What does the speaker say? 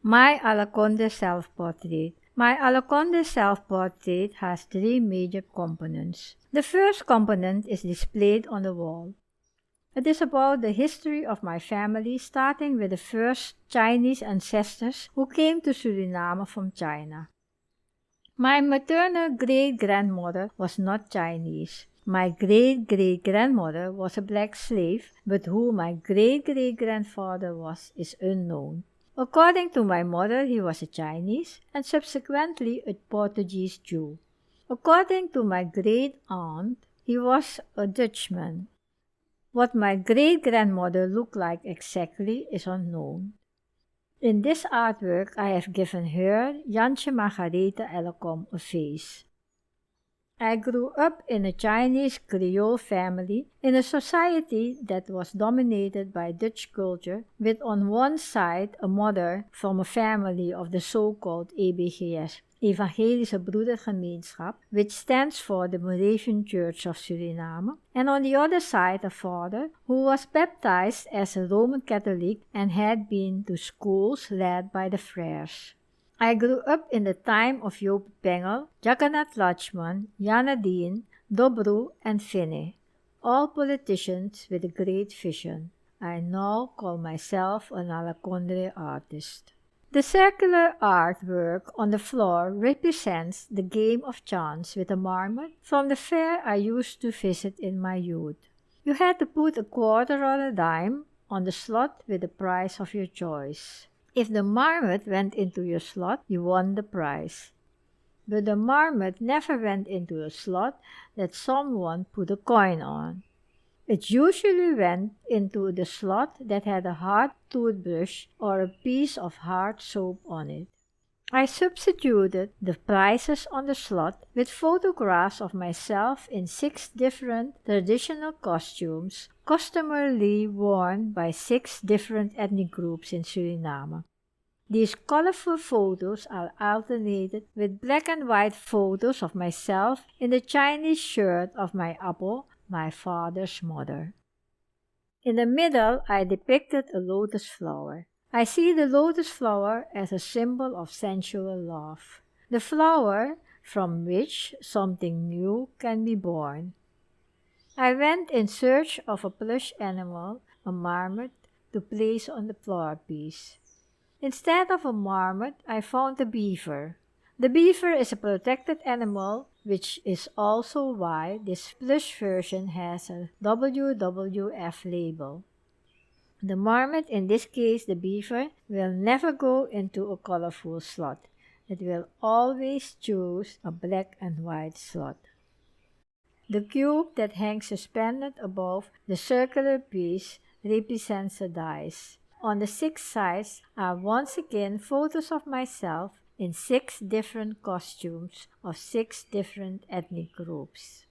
My Alakondre Self-Portrait. My Alakondre Self-Portrait has three major components. The first component is displayed on the wall. It is about the history of my family, starting with the first Chinese ancestors who came to Suriname from China. My maternal great-grandmother was not Chinese. My great-great-grandmother was a black slave, but who my great-great-grandfather was is unknown. According to my mother, he was a Chinese and subsequently a Portuguese Jew. According to my great-aunt, he was a Dutchman. What my great-grandmother looked like exactly is unknown. In this artwork, I have given her, Jansje Margarethe Ellekom, a face. I grew up in a Chinese Creole family in a society that was dominated by Dutch culture, with on one side a mother from a family of the so-called EBGS, Evangelische Broedergemeenschap, which stands for the Moravian Church of Suriname, and on the other side a father who was baptized as a Roman Catholic and had been to schools led by the friars. I grew up in the time of Jopie Pengel, Jaggernath Lachman, Jnan Adhin, Dobru, and Fine, all politicians with a great vision. I now call myself an Alakondre artist. The circular artwork on the floor represents the game of chance with a marmot from the fair I used to visit in my youth. You had to put a quarter or a dime on the slot with the prize of your choice. If the marmot went into your slot, you won the prize. But the marmot never went into a slot that someone put a coin on. It usually went into the slot that had a hard toothbrush or a piece of hard soap on it. I substituted the prizes on the slot with photographs of myself in 6 different traditional costumes, customarily worn by 6 different ethnic groups in Suriname. These colorful photos are alternated with black and white photos of myself in the Chinese shirt of my apo, my father's mother. In the middle, I depicted a lotus flower. I see the lotus flower as a symbol of sensual love, the flower from which something new can be born. I went in search of a plush animal, a marmot, to place on the floor piece. Instead of a marmot, I found a beaver. The beaver is a protected animal, which is also why this plush version has a WWF label. The marmot, in this case the beaver, will never go into a colorful slot. It will always choose a black and white slot. The cube that hangs suspended above the circular piece represents a dice. On the 6 sides are once again photos of myself in 6 different costumes of 6 different ethnic groups.